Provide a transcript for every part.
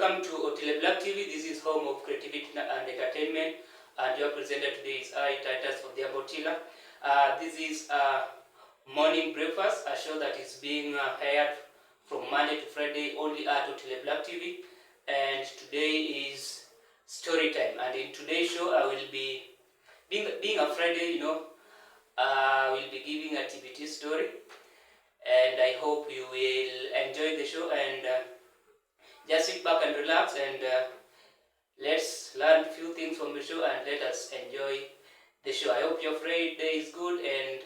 Welcome to Otile Black TV. This is home of creativity and entertainment, and your presenter today is I, Titus of the Otila. This is morning breakfast, a show that is being aired from Monday to Friday only at Otile Black TV. And today is story time. And in today's show, I will be being a Friday, will be giving a TBT story, and I hope you will enjoy the show and just sit back and relax and let's learn a few things from the show and let us enjoy the show. I hope your Friday is good and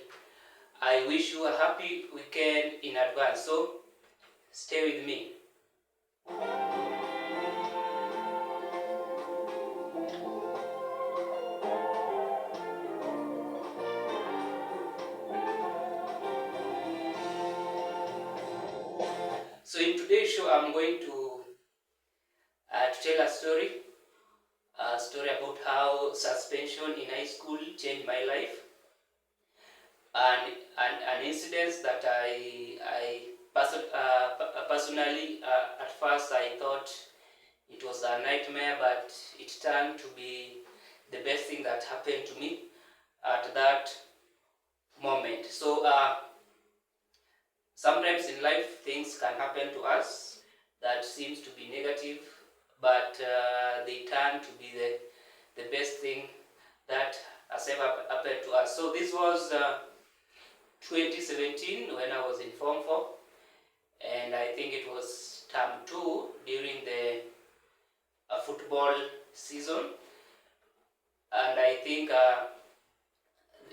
I wish you a happy weekend in advance. So stay with me. So in today's show, I'm going to tell a story about how suspension in high school changed my life, and an incident that personally at first I thought it was a nightmare, but it turned to be the best thing that happened to me at that moment. So sometimes in life things can happen to us that seems to be negative, but they turn to be the best thing that has ever happened to us. So this was 2017 when I was in Form 4, and I think it was term 2 during the football season, and I think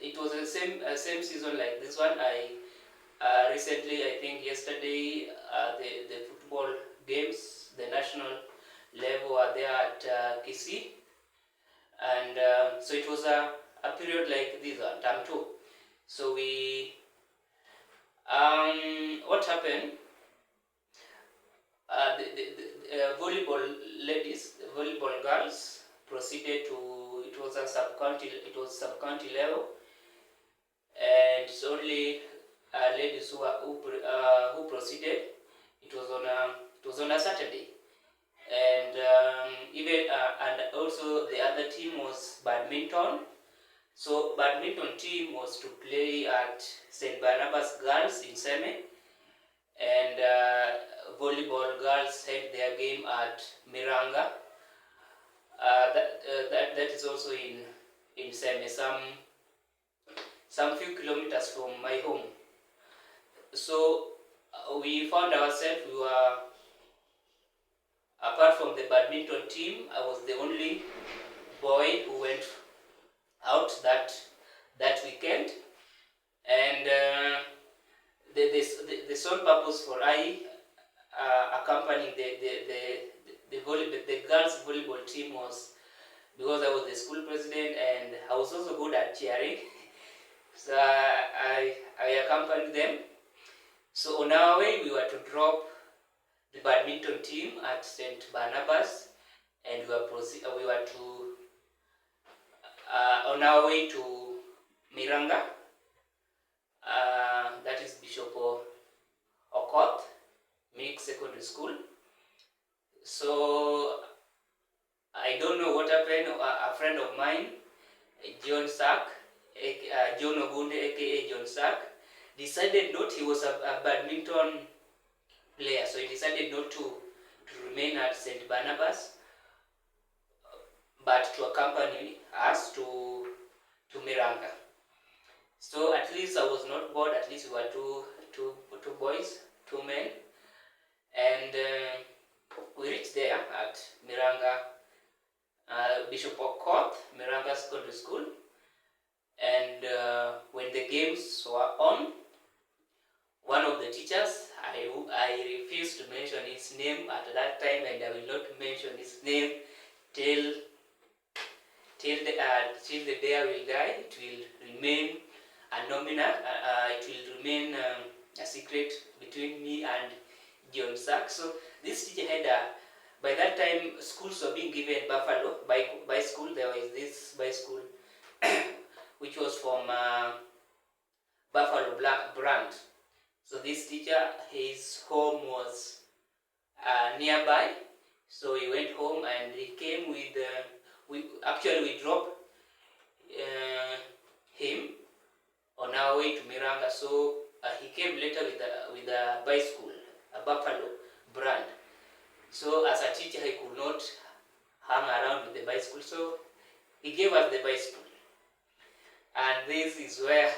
it was the same season like this one. I recently, I think yesterday, the football games, the national level were there at Kisii, and so it was a period like this one, term 2. So we, what happened? The volleyball ladies, the volleyball girls proceeded to, it was sub-county level, and it's only ladies who proceeded. It was on a Saturday, and even and also the other team was badminton. So badminton team was to play at St. Barnabas Girls in Seme, and volleyball girls had their game at Miranga. That is also in Seme, some few kilometers from my home. So we found ourselves, we were, apart from the badminton team, I was the only boy who went out that weekend, and the sole purpose for I accompanying the girls volleyball team was because I was the school president and I was also good at cheering. So I accompanied them. So on our way, we were to drop the badminton team at St. Barnabas, and we were to on our way to Miranga, that is Bishop Okoth Mixed Secondary School. So I don't know what happened. A friend of mine, John Ogunde, aka John Sack, decided not, he was a badminton player, so he decided not to remain at St. Barnabas, but to accompany us to Miranga. So at least I was not bored. At least we were two boys, 2 men, and we reached there at Miranga, Bishop Okoth, Miranga Secondary School, and when the games were on, one of the teachers, I refused to mention his name at that time, and I will not mention his name till the day I will die. It will remain it will remain a secret between me and John Sack. So this teacher had by that time schools were being given Buffalo by school. There was this by school which was from Buffalo brand. So this teacher, his home was nearby, So he went home and he came with we dropped him on our way to Miranga. So he came later with a bicycle, a Buffalo brand. So as a teacher, he could not hang around with the bicycle, so he gave us the bicycle. And this is where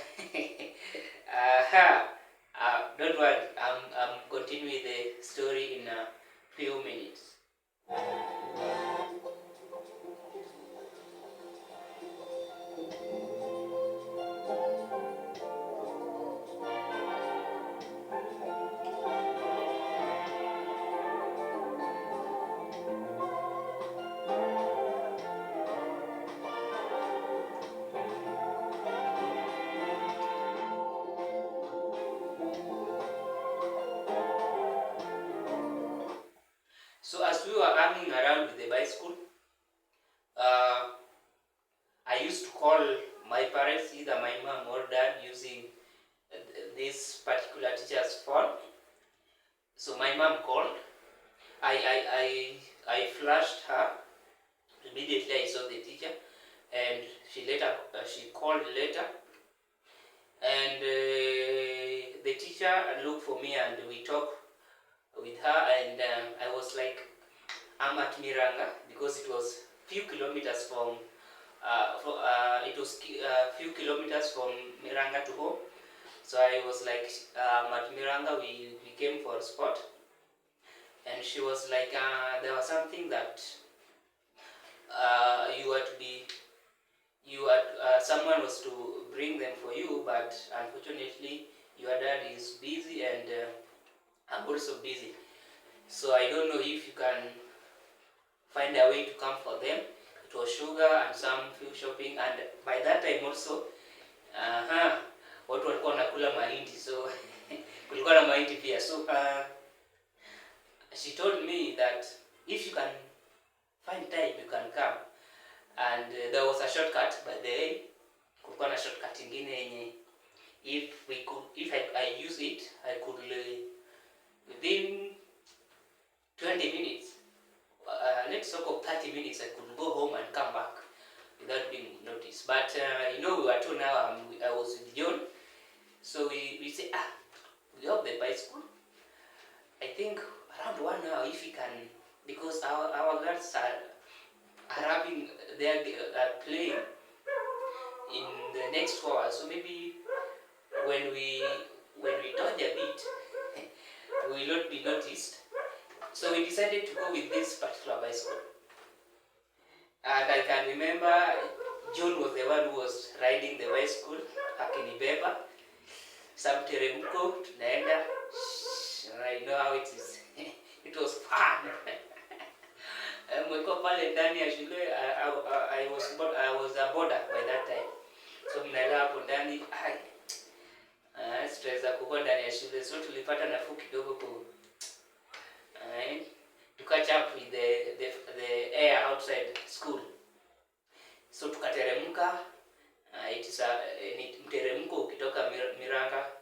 don't worry, I'm continuing the story in a few minutes. So as we were hanging around with the bicycle, I used to call my parents, either my mom or dad, using this particular teacher's phone. So my mom called. I flashed her. Immediately I saw the teacher, and she called later, and the teacher looked for me, and we talked with her, and I was like, I'm at Miranga, because it was few kilometers from few kilometers from Miranga to home. So I was like, I'm at Miranga. We came for a spot, and she was like, there was something that someone was to bring them for you, but unfortunately your dad is busy, and I'm also busy. So I don't know if you can find a way to come for them. It was sugar and some few shopping, and by that time also watu walikuwa wanakula mahindi, so kulikuwa na mahindi pia. So she told me that if you can find time you can come, and there was a shortcut by the way. Kulikuwa na shortcut ingine yenye if I use it, I could within 20 minutes, let's talk of 30 minutes, I could go home and come back without being noticed. But we were two now. I was with John, so we say, we have the bicycle. I think around 1 hour, if we can, because our girls are having are playing in the next 4 hours. So maybe when we dodge a bit, we will not be noticed. So we decided to go with this particular bicycle. And I can remember John was the one who was riding the bicycle, akinibeba. Some teremko, tunaenda. I know how it is. It was fun. Mweko pale ndani ya shule, I was a boarder by that time. So mnaelewa hapo ndani, stress za kuwa ndani ya shule. So tulipata nafuu kidogo to catch up with the air outside school. So tukateremka, ni mteremko ukitoka Miranga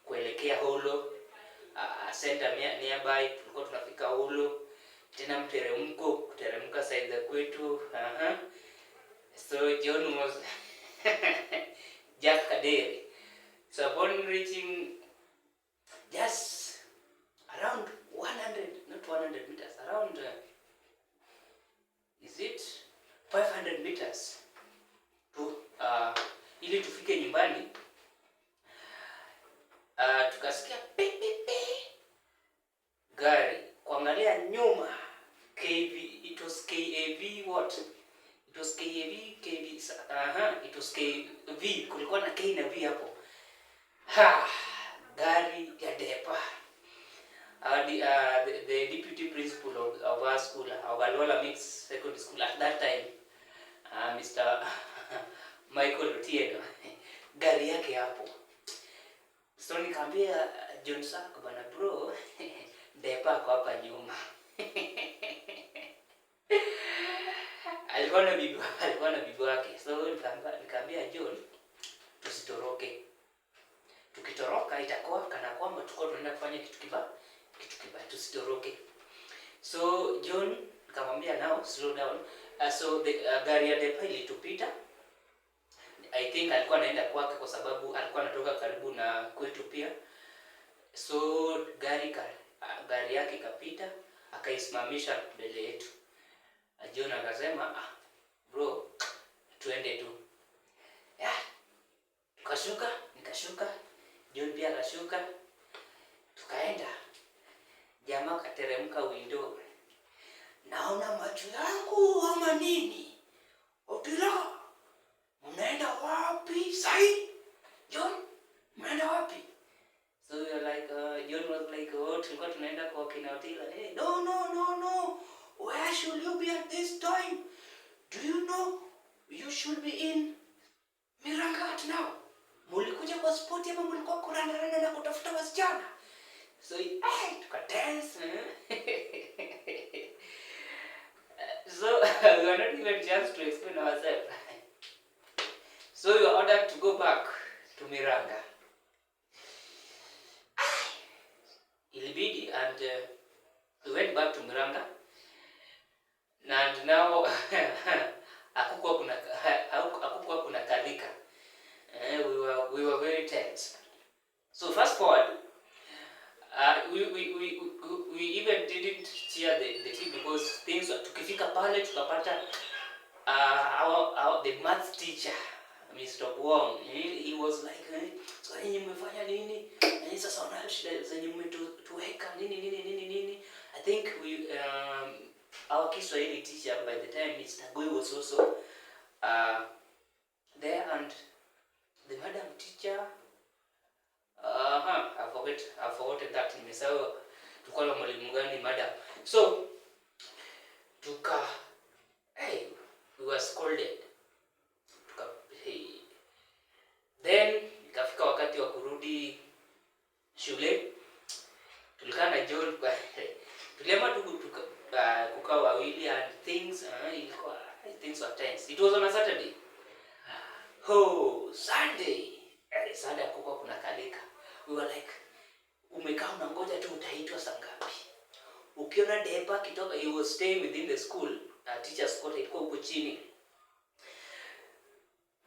kuelekea Holo, center nearby. Tulikuwa tunafika Holo, tena mteremko kuteremka side za kwetu. So John was Jack Kadere. So upon reaching just around 100 meters, around is it 500 meters to ili tufike nyumbani, tukasikia gari, kuangalia nyuma it was KAV what? It was KV, kulikuwa na K na V hapo. Gari ya depa. The deputy principal of our school, of Alola Mixed Secondary School at that time, Mr. Michael Otieno, gari yake hapo. So nikamwambia John Sako, bana bro, depa kwa hapa nyuma. Alikuwa na bibi wake. So nikamwambia John, tusitoroke. Tukitoroka itakuwa kana kwamba tuko tunaenda kufanya kitu kibaya, tusitoroke. So John Nikamwambia now slow down. So the gari ya depa ilitupita. I think alikuwa anaenda kwake kwa sababu alikuwa anatoka karibu na kwetu pia. So gari yake ikapita, akaisimamisha mbele yetu. John akasema, bro, tuende tu. Tukashuka, nikashuka, John pia akashuka. Tukaenda. Jamaa kateremka window. Naona macho yangu ama nini? Otila, mnaenda wapi? Sai? John, mnaenda wapi? So we were like, John was like, tulikuwa tunaenda kwa kina Otila. Hey, no. Where should you be at this time? Do you know you should be in Mirangat now? Mulikuja kwa sport ama mulikuwa kuranda na kutafuta wasichana? So tukadance. So we were not even just to explain ourselves. So we were ordered to go back to Miranga. Ilibidi, and we went back to Miranga. And now hakukuwa kuna kalika. We were very tense. So fast forward, we even didn't cheer the team because things were, tukifika pale tukapata the math teacher, Mr. Wong, he was like, so nyinyi mmefanya nini? Na sasa wana shida zenye mmetuweka nini. I think our Kiswahili teacher by the time, Mr. Gui, was also there, and the madam teacher, I've forgotten that name. So tulikuwa na mwalimu gani madam. So we were scolded. Then ikafika wakati wa kurudi shule. Tulikaa na John tuliamua kukaa wawili, and things were tense. It was on a Saturday. Sunday kuko kuna kalika. We were like, umekaa unangoja tu utaitwa saa ngapi? Ukiona depa kitoka, he was staying within the school, teacher's quarter ilikuwa huko chini.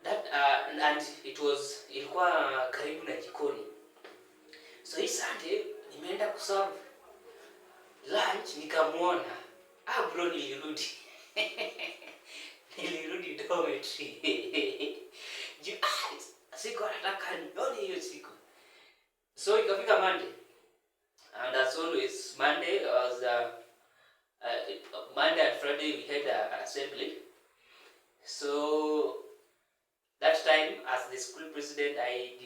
That and ilikuwa karibu na jikoni. So hii Sunday nimeenda kuserve lunch, nikamuona. Bro, nilirudi. Nilirudi dormitory. Siku nataka nione hiyo siku. So ikafika Monday. And as always, Monday and Friday we had an assembly. So that time, as the school president, I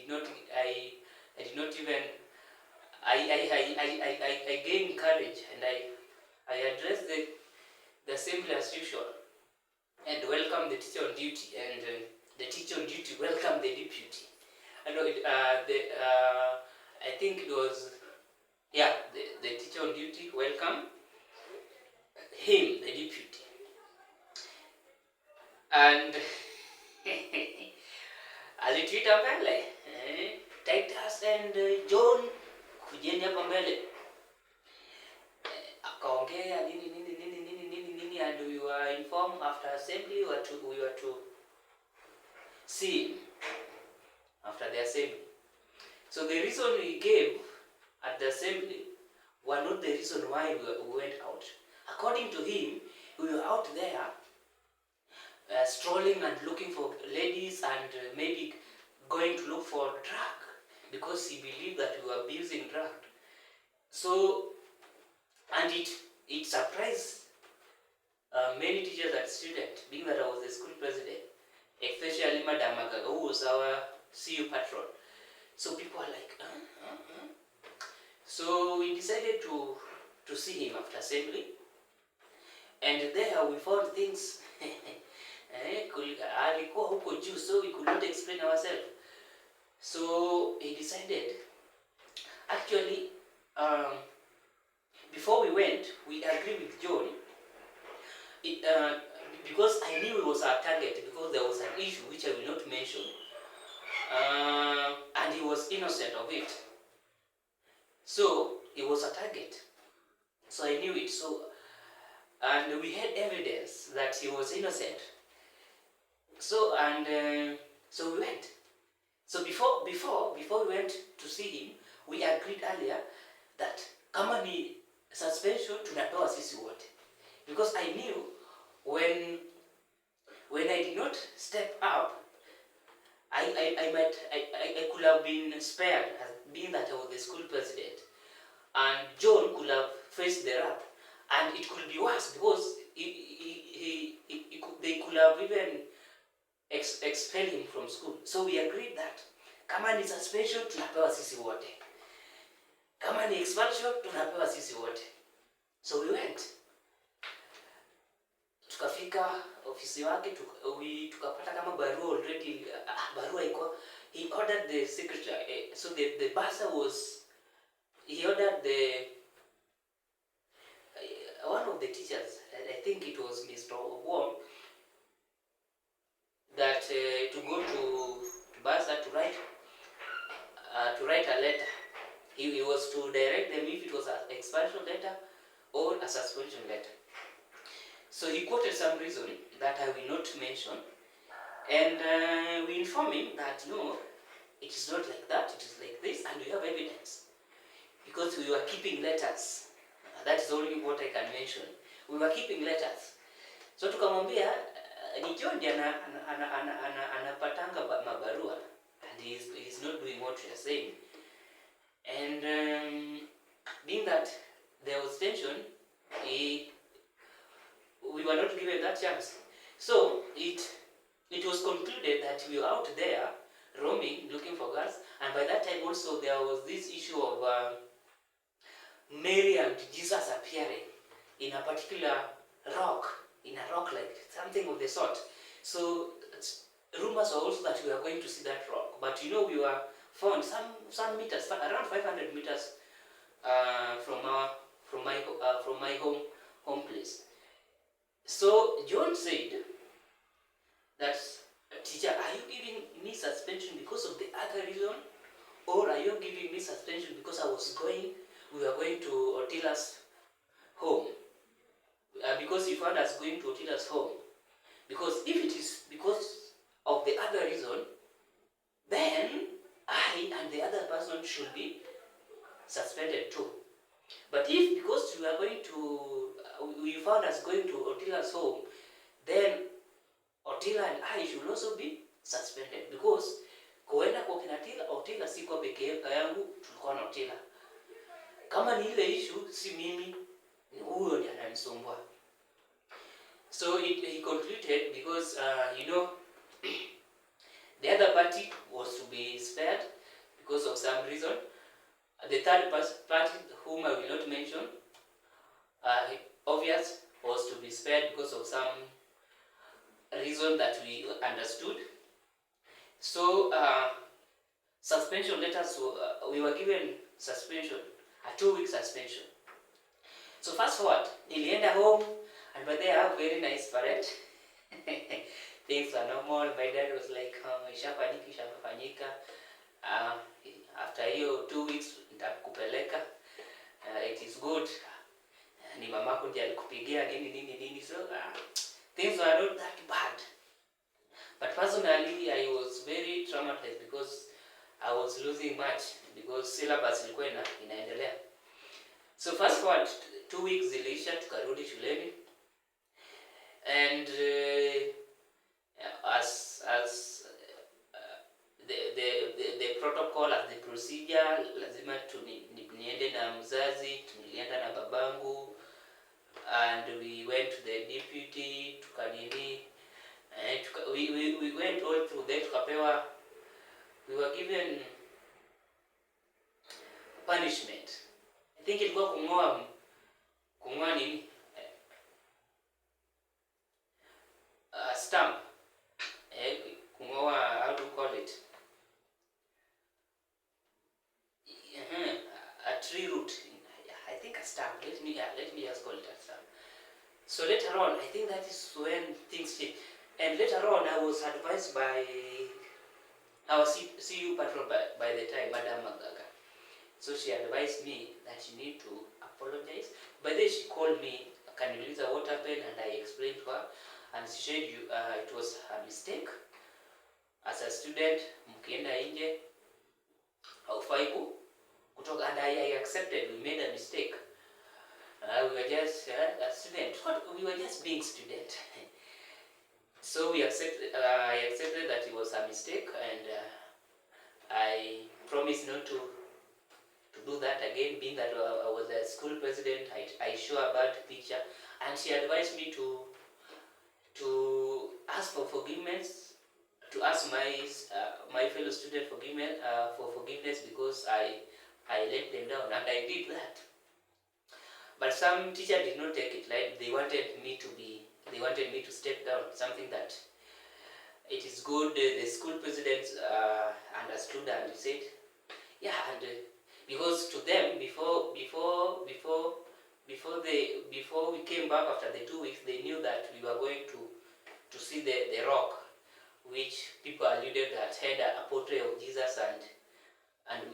gained courage, and I addressed the assembly as usual and welcomed the teacher on duty, and the teacher on duty welcomed the deputy. I think it was, the teacher on duty welcomed him, the deputy, and alituita mbele, Titus and John, kujeni hapa mbele. Akaongea nini, and we were informed after assembly we were to see him after the assembly. So the reason we gave at the assembly were not the reason why we went out. According to him, we were out there strolling and looking for ladies, and maybe going to look for drug, because he believed that we were abusing drug. So, and it surprised many teachers and students, being that I was the school president, especially Madam Magaga, who was our CU patron. So people are like, So we decided to see him after assembly, and there we found things. Alikuwa huko juu, so we could not explain ourselves. So he decided, actually, before we went, we agreed with John, because I knew it was our target, because there was an issue which I will not mention, and he was innocent of it. So it was a target, so I knew it. So and we had evidence that he was innocent. So so we went. So before we went to see him, we agreed earlier that kama ni suspension tunapewa sisi wote, because I knew when I did not step up, I could have been spared, being that I was the school president, and John could have faced the wrath, and it could be worse because they could have even expelled him from school. So we agreed that kama ni suspension tunapewa sisi wote, kama ni expulsion tunapewa sisi wote. So we went, tukafika ofisi wake, tukapata kama barua already, barua iko, he ordered the secretary, so the bursar was, he ordered the one of the teachers, I think it was Mr. Wong, that to go to bursar to write a letter. He was to direct them if it was an expulsion letter or a suspension letter. So he quoted some reason that I will not mention, and we informed him that no, it is not like that, it is like this, and we have evidence, because we were keeping letters. That is only what I can mention. We were keeping letters. So tukamwambia ni John ndiye anapatanga mabarua, and he is not doing what we are saying. And being that there was tension, we were not given that chance. So it was concluded that we were out there roaming, looking for girls, and by that time also there was this issue of Mary and Jesus appearing in a particular rock, like something of the sort. So rumors were also that we were going to see that rock, but we were found some meters, around 500 meters from my home place. So John said that, teacher, are you giving me suspension because of the other reason, or are you giving me suspension because we were going to Otila's home? Because you found us going to Otila's home. Because if it is because of the other reason, then I and the other person should be suspended too. But if because you are going to, you found us going to Otila's home, then Otila and I should also be suspended, because kuenda kwa kina Otila si kwa peke yangu, tulikuwa na Otila. Kama ni ile issue, si mimi, ni huyo ndiye ananisumbua. So he concluded, because the other party was to be spared because of some reason. The third party, whom I will not mention, obvious, was to be spared because of some reason that we understood. So suspension letters, we were given suspension, a 2-week suspension. So fast forward, nilienda home, and by then I have very nice parent. Things were normal. My dad was like, ishafanyika. After hiyo 2 weeks nitakupeleka. It is good. Ni mamako ndiye alikupigia nini. So things were not that bad. But personally, I was very traumatized because I was losing much, because syllabus ilikuwa inaendelea. So fast forward 2 weeks zilisha, tukarudi shuleni, and as the protocol, as the procedure, lazima niende na mzazi, tulienda na babangu, and we went to the deputy, we went all through that, tukapewa, we were given punishment. I think ilikuwa kung'oa nini, stamp, kung'oa, how do you call it, a tree root, I think a stamp. Let me just call it a stamp. So later on, I think that is when things changed. And later on, I was advised by our CU patron by the time, Madam Magaga. So she advised me that you need to apologize. By then she called me akaniuliza what happened, and I explained to her, and she said it was a mistake. As a student, mkienda nje haufai kutoka, and I accepted we made a mistake. We were just a student. We were just being student. So I accepted that it was a mistake, and I promised not to do that again. Being that I was a school president, I show a bad picture, and she advised me to ask for forgiveness, to ask my fellow student for forgiveness, because I let them down, and I did that. But some teachers did not take it right. They wanted me to step down, something that it is good. The school presidents understood and said, yeah, and because to them before we came back after the 2 weeks, they knew that we were going to see the rock, which people alluded that had a portrait of Jesus and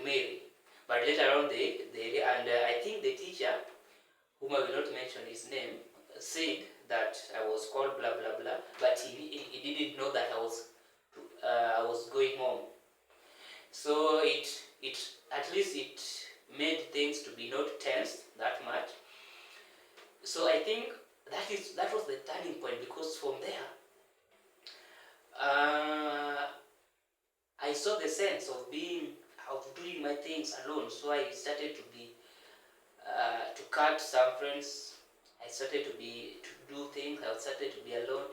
Mary. But later on, I think the teacher, whom I will not mention his name, said that I was called blah blah blah, but he didn't know that I was going home. So it at least it made things to be not tense that much. So I think that was the turning point, because from there I saw the sense of doing my things alone. So I started to cut some friends. I started to do things. I started to be alone.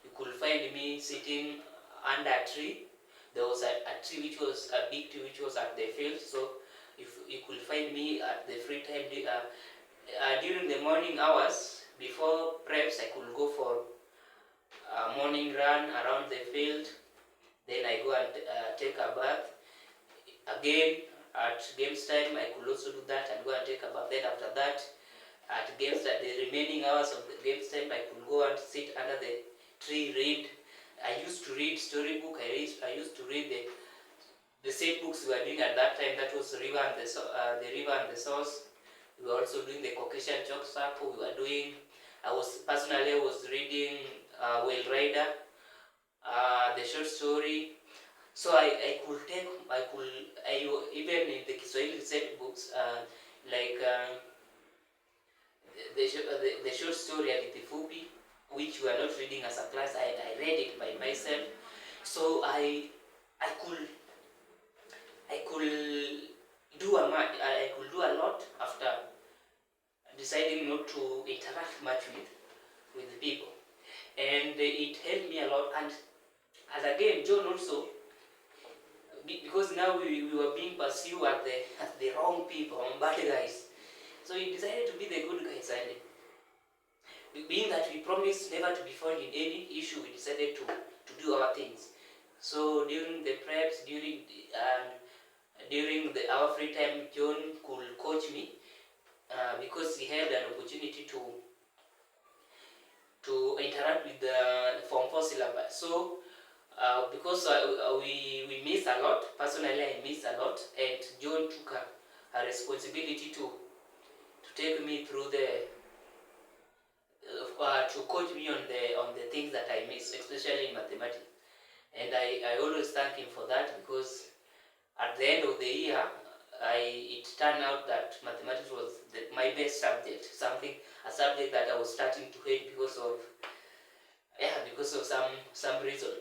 You could find me sitting under a tree. There was a tree which was a big tree which was at the field. So if you could find me at the free time during the morning hours before preps, I could go for a morning run around the field. Then I go and take a bath. Again, at games time, I could also do that and go and take a bath. Then after that, at games time, the remaining hours of the games time, I could go and sit under the tree, read. I used to read storybook. I used to read the set books we were doing at that time. That was the River and the Source. We were also doing the Caucasian Chalk Circle. I was reading Whale Rider, the short story. So even in the Kiswahili set books, like the short story Hadithi Fupi, which we are not reading as a class, I read it by myself. So I could do a lot after deciding not to interact much with people, and it helped me a lot. And again, John also, because now we were being pursued as the wrong people, bad guys. So he decided to be the good guys, and being that we promised never to be found in any issue, we decided to do our things. So during the preps, during our free time, John could coach me because he had an opportunity to interact with the Form 4 syllabus. So because we miss a lot, personally I miss a lot, and John took a responsibility to take me through to coach me on the things that I miss, especially in mathematics. And I always thank him for that, because at the end of the year, it turned out that mathematics was my best subject, a subject that I was starting to hate because of some reason.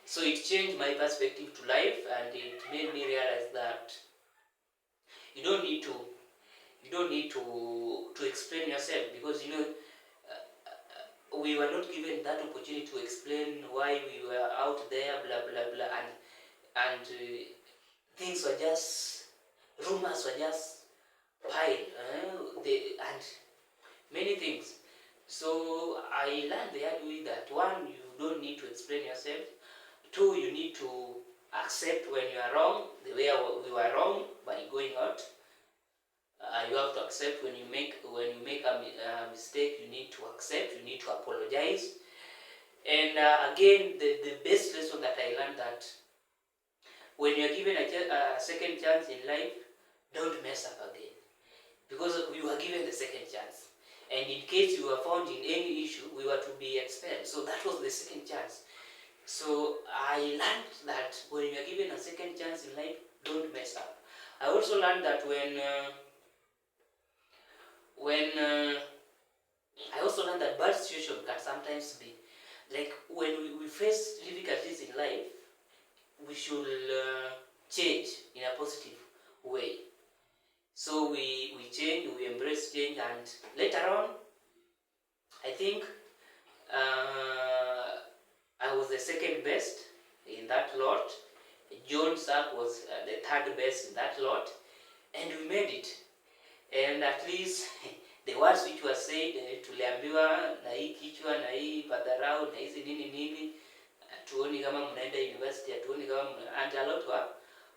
So it changed my perspective to life, and it made me realize that you don't need to explain yourself, because we were not given that opportunity to explain why we were out there, blah blah blah, and things were just, rumors were just piled, and many things. So I learned the hard way that, one, you don't need to explain yourself. Two, you need to accept when you are wrong, the way we were wrong by going out. You have to accept when you make a mistake. You need to accept. You need to apologize. And again, the best lesson that I learned, that when you are given a second chance in life, don't mess up again, because you were given the and in case you were found in any issue, we were to be expelled. So that was the second chance. So I learned that when you are given a second chance in life, don't mess up. I also learned that I also learned that bad situation can sometimes be like when we face difficulties in life, we should change in a positive way. So we change, we embrace change, and later on, I think I was the second best in that lot. John Sack was the third best in that lot, and we made it. And at least the words which were said, tuliambiwa na hii kichwa na hii padharau na hizi nini, tuoni kama mnaenda university, tuoni kama and a lot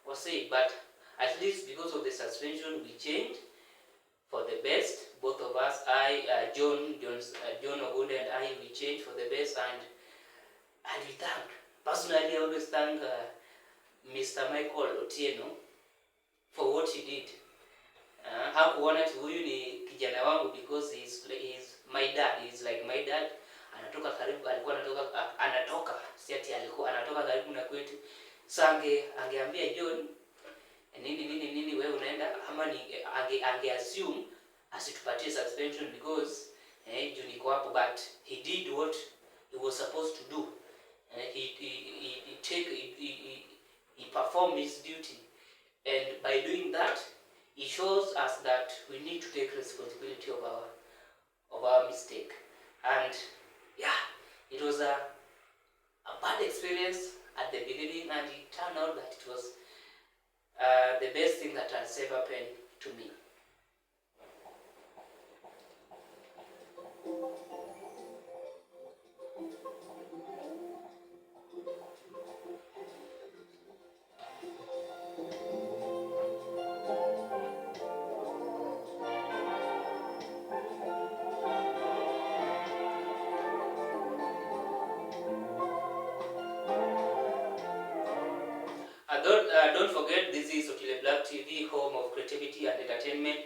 were said, but at least because of the suspension we changed for the best. Both of us, John Ogunde and I, we changed for the best, and we thank. Personally, I always thank Mr. Michael Otieno for what he did. Hakuona tu huyu ni kijana wangu because he's my dad, he's like my dad. Anatoka karibu, alikuwa anatoka si ati alikuwa anatoka karibu na kwetu. Sange angeambia John nini wewe unaenda, ama ni ange assume asitupatie suspension because John iko hapo, but he did what he was supposed to do. He performed his duty, and by doing that he shows us that we need to take responsibility of our mistake. And yeah, it was a bad experience at the beginning, and it turned out that it was the best thing that has ever happened to me. Don't forget, this is Otile Black TV, home of creativity and entertainment,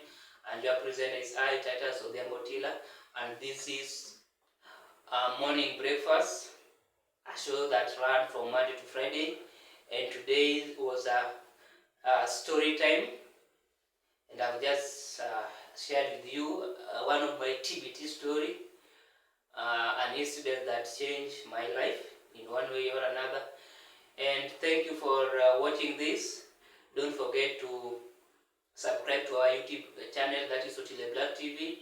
and your presenter is I, Titus Odhiambo Tila, and this is Morning Breakfast, a show that ran from Monday to Friday, and today was a story time, and I've just shared with you one of my TBT story, an incident that changed my life in one way or another. And thank you for watching this. Don't forget to subscribe to our YouTube channel, that is Otile Black TV.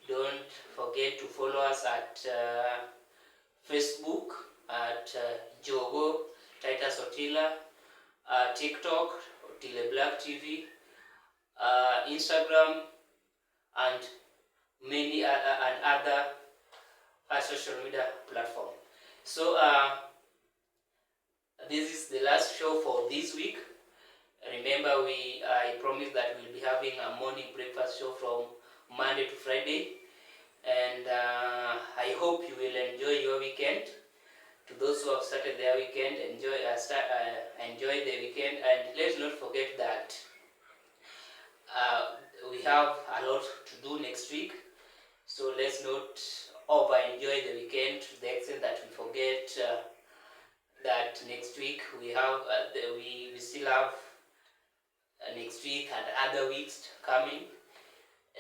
Don't forget to follow us at Facebook at Jogo Titus Otila, TikTok Otile Black TV, Instagram, and many and other social media platform. So this is the last show for this week. Remember, I promised that we'll be having a morning breakfast show from Monday to Friday, and I hope you will enjoy your weekend. To those who have started their weekend, enjoy the weekend, and let's not forget that we have a lot to do next week. So let's not over enjoy the weekend to the extent that we forget that next week we have we still have next week and other weeks coming,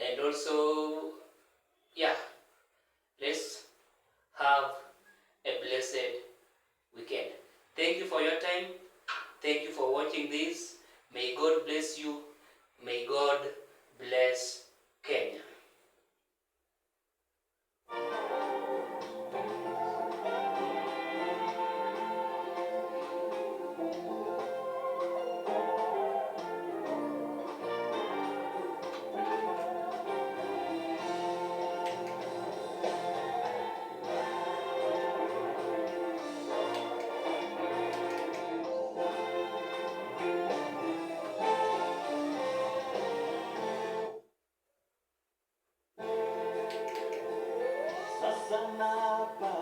and also yeah, let's have a blessed weekend. Thank you for your time. Thank you for watching this. May God bless you. May God bless Kenya. Sasa